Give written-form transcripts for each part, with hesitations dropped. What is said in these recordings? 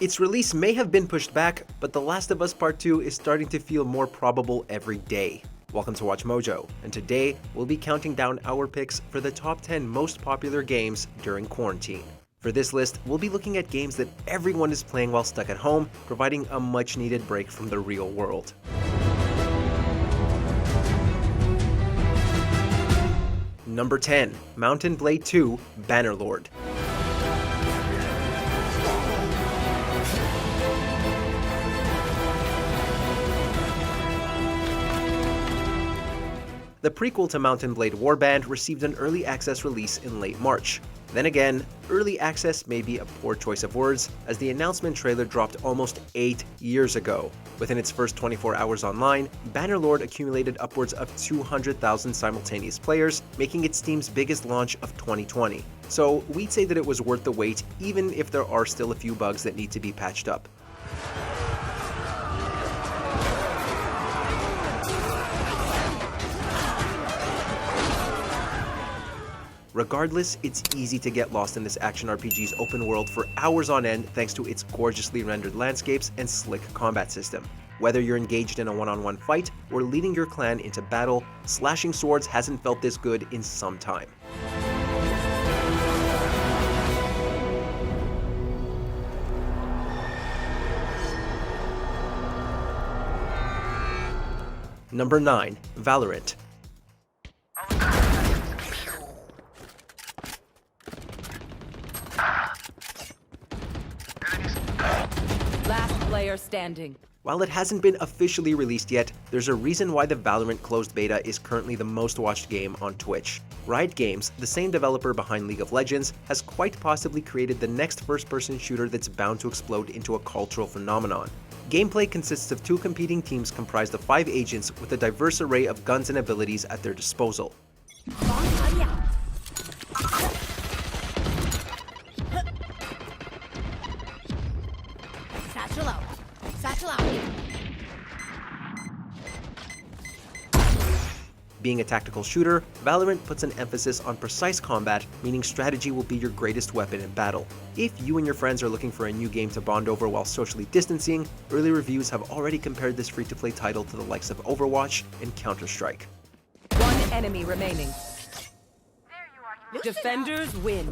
Its release may have been pushed back, but The Last of Us Part 2 is starting to feel more probable every day. Welcome to Watch Mojo, and today we'll be counting down our picks for the top 10 most popular games during quarantine. For this list, we'll be looking at games that everyone is playing while stuck at home, providing a much-needed break from the real world. Number 10. Mountain Blade 2 Bannerlord. The prequel to Mountain Blade Warband received an early access release in late March. Then again, early access may be a poor choice of words, as the announcement trailer dropped almost 8 years ago. Within its first 24 hours online, Bannerlord accumulated upwards of 200,000 simultaneous players, making it Steam's biggest launch of 2020. So we'd say that it was worth the wait, even if there are still a few bugs that need to be patched up. Regardless, it's easy to get lost in this action RPG's open world for hours on end thanks to its gorgeously rendered landscapes and slick combat system. Whether you're engaged in a one-on-one fight or leading your clan into battle, slashing swords hasn't felt this good in some time. Number 9. Valorant. Player standing. While it hasn't been officially released yet, there's a reason why the Valorant closed beta is currently the most watched game on Twitch. Riot Games, the same developer behind League of Legends, has quite possibly created the next first-person shooter that's bound to explode into a cultural phenomenon. Gameplay consists of 2 competing teams comprised of 5 agents with a diverse array of guns and abilities at their disposal. Being a tactical shooter, Valorant puts an emphasis on precise combat, meaning strategy will be your greatest weapon in battle. If you and your friends are looking for a new game to bond over while socially distancing, early reviews have already compared this free-to-play title to the likes of Overwatch and Counter-Strike. One enemy remaining. There you are. Defenders win.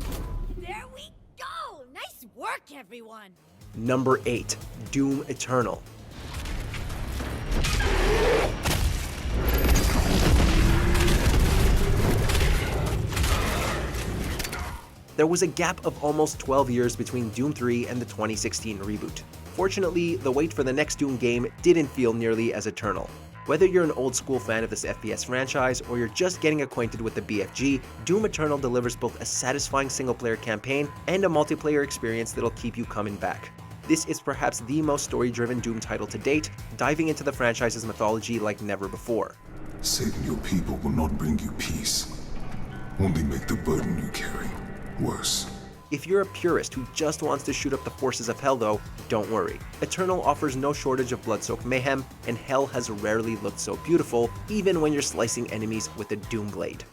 There we go! Nice work, everyone! Number 8. Doom Eternal. There was a gap of almost 12 years between Doom 3 and the 2016 reboot. Fortunately, the wait for the next Doom game didn't feel nearly as eternal. Whether you're an old-school fan of this FPS franchise or you're just getting acquainted with the BFG, Doom Eternal delivers both a satisfying single-player campaign and a multiplayer experience that'll keep you coming back. This is perhaps the most story-driven Doom title to date, diving into the franchise's mythology like never before. Saving your people will not bring you peace, only make the burden you carry worse. If you're a purist who just wants to shoot up the forces of hell though, don't worry. Eternal offers no shortage of blood-soaked mayhem, and hell has rarely looked so beautiful, even when you're slicing enemies with a Doom blade.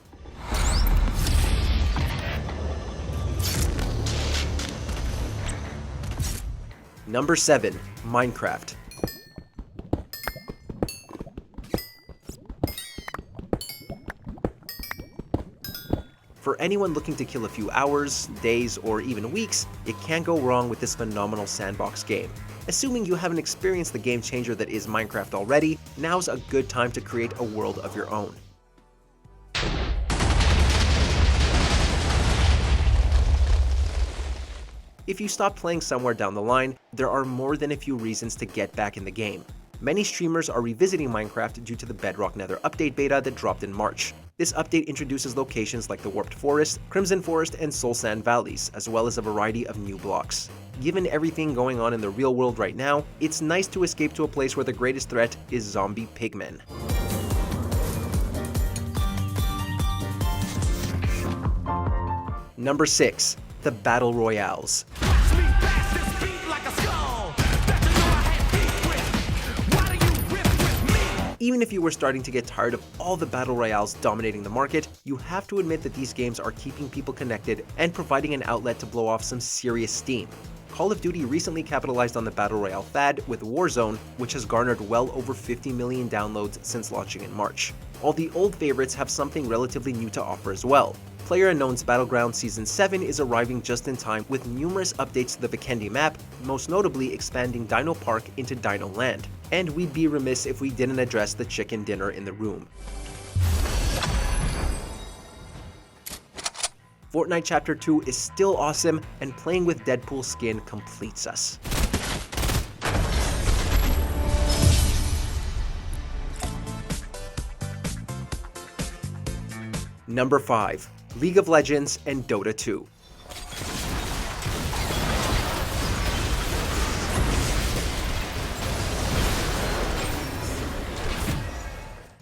Number 7. Minecraft. For anyone looking to kill a few hours, days, or even weeks, it can't go wrong with this phenomenal sandbox game. Assuming you haven't experienced the game changer that is Minecraft already, now's a good time to create a world of your own. If you stop playing somewhere down the line, there are more than a few reasons to get back in the game. Many streamers are revisiting Minecraft due to the Bedrock Nether update beta that dropped in March. This update introduces locations like the Warped Forest, Crimson Forest, and Soul Sand Valleys, as well as a variety of new blocks. Given everything going on in the real world right now, it's nice to escape to a place where the greatest threat is zombie pigmen. Number 6. The Battle Royales. Even if you were starting to get tired of all the battle royales dominating the market, you have to admit that these games are keeping people connected and providing an outlet to blow off some serious steam. Call of Duty recently capitalized on the Battle Royale fad with Warzone, which has garnered well over 50 million downloads since launching in March. All the old favorites have something relatively new to offer as well. PlayerUnknown's Battlegrounds Season 7 is arriving just in time with numerous updates to the Vikendi map, most notably expanding Dino Park into Dino Land. And we'd be remiss if we didn't address the chicken dinner in the room. Fortnite Chapter 2 is still awesome, and playing with Deadpool's skin completes us. Number 5. League of Legends and Dota 2.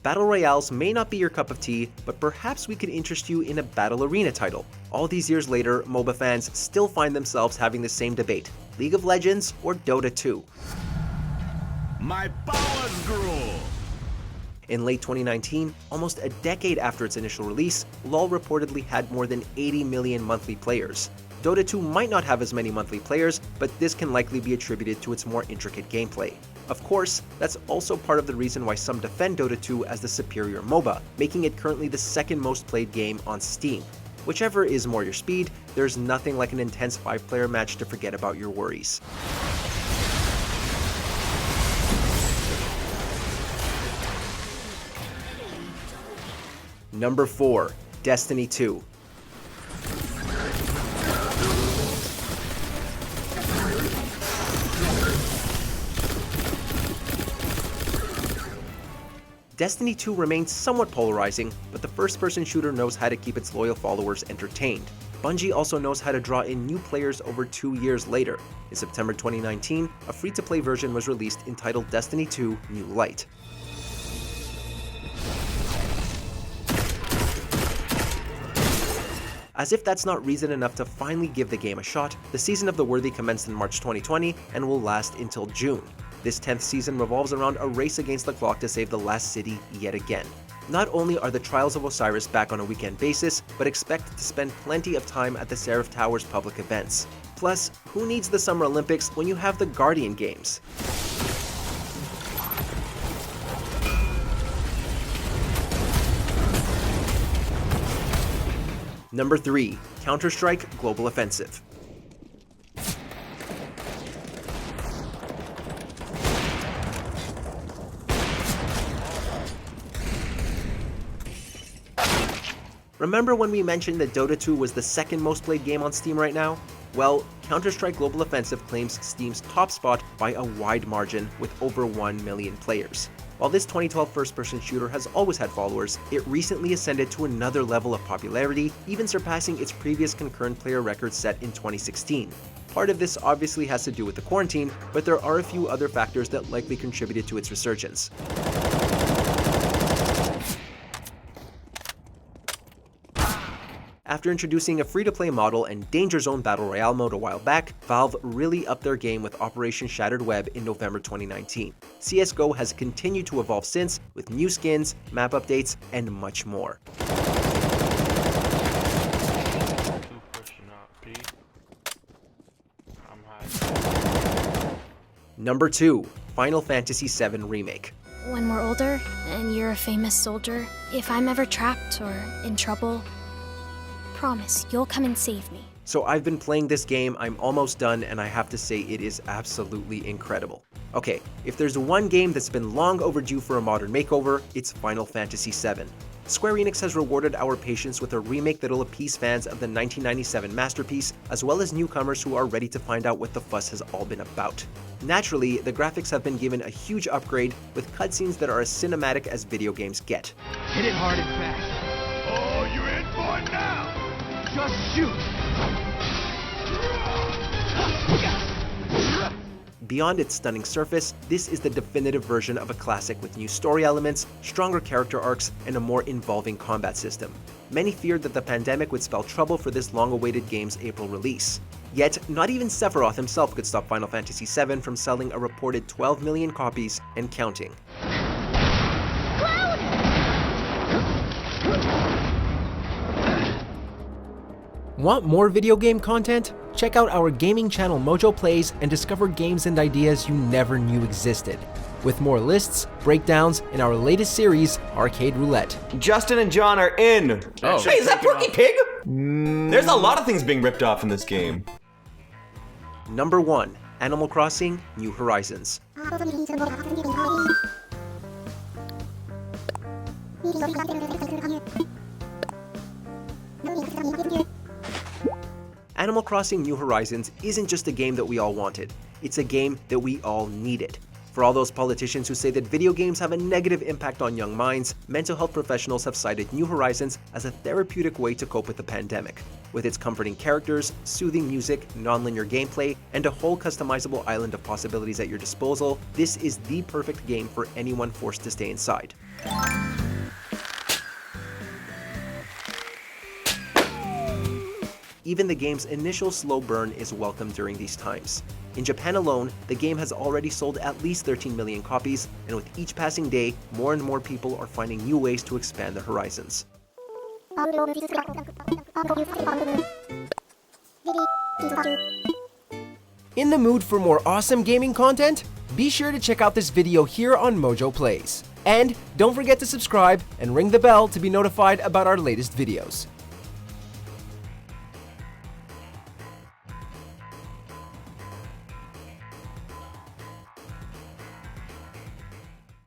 Battle Royales may not be your cup of tea, but perhaps we could interest you in a Battle Arena title. All these years later, MOBA fans still find themselves having the same debate: League of Legends or Dota 2. My powers grew! In late 2019, almost a decade after its initial release, LoL reportedly had more than 80 million monthly players. Dota 2 might not have as many monthly players, but this can likely be attributed to its more intricate gameplay. Of course, that's also part of the reason why some defend Dota 2 as the superior MOBA, making it currently the second most played game on Steam. Whichever is more your speed, there's nothing like an intense 5-player match to forget about your worries. Number 4. Destiny 2. Destiny 2 remains somewhat polarizing, but the first-person shooter knows how to keep its loyal followers entertained. Bungie also knows how to draw in new players over 2 years later. In September 2019, a free-to-play version was released entitled Destiny 2 New Light. As if that's not reason enough to finally give the game a shot, the Season of the Worthy commenced in March 2020 and will last until June. This 10th season revolves around a race against the clock to save the last city yet again. Not only are the Trials of Osiris back on a weekend basis, but expect to spend plenty of time at the Seraph Tower's public events. Plus, who needs the Summer Olympics when you have the Guardian Games? Number 3. Counter-Strike Global Offensive. Remember when we mentioned that Dota 2 was the second most played game on Steam right now? Well, Counter-Strike Global Offensive claims Steam's top spot by a wide margin with over 1 million players. While this 2012 first-person shooter has always had followers, it recently ascended to another level of popularity, even surpassing its previous concurrent player record set in 2016. Part of this obviously has to do with the quarantine, but there are a few other factors that likely contributed to its resurgence. After introducing a free-to-play model and Danger Zone Battle Royale mode a while back, Valve really upped their game with Operation Shattered Web in November 2019. CSGO has continued to evolve since, with new skins, map updates, and much more. Number 2. Final Fantasy VII Remake. When we're older, and you're a famous soldier, if I'm ever trapped or in trouble, promise, you'll come and save me. So I've been playing this game, I'm almost done, and I have to say it is absolutely incredible. Okay, if there's one game that's been long overdue for a modern makeover, it's Final Fantasy VII. Square Enix has rewarded our patience with a remake that'll appease fans of the 1997 masterpiece, as well as newcomers who are ready to find out what the fuss has all been about. Naturally, the graphics have been given a huge upgrade, with cutscenes that are as cinematic as video games get. Hit it hard and fast. Oh, you're in for it now! Just shoot! Beyond its stunning surface, this is the definitive version of a classic with new story elements, stronger character arcs, and a more involving combat system. Many feared that the pandemic would spell trouble for this long-awaited game's April release. Yet, not even Sephiroth himself could stop Final Fantasy VII from selling a reported 12 million copies and counting. Want more video game content? Check out our gaming channel Mojo Plays and discover games and ideas you never knew existed. With more lists, breakdowns, and our latest series, Arcade Roulette. Justin and John are in. Oh. Hey, is that Porky Pig? There's a lot of things being ripped off in this game. Number 1. Animal Crossing: New Horizons. Animal Crossing: New Horizons isn't just a game that we all wanted, it's a game that we all needed. For all those politicians who say that video games have a negative impact on young minds, mental health professionals have cited New Horizons as a therapeutic way to cope with the pandemic. With its comforting characters, soothing music, non-linear gameplay, and a whole customizable island of possibilities at your disposal, this is the perfect game for anyone forced to stay inside. Even the game's initial slow burn is welcome during these times. In Japan alone, the game has already sold at least 13 million copies, and with each passing day, more and more people are finding new ways to expand their horizons. In the mood for more awesome gaming content? Be sure to check out this video here on Mojo Plays. And don't forget to subscribe and ring the bell to be notified about our latest videos.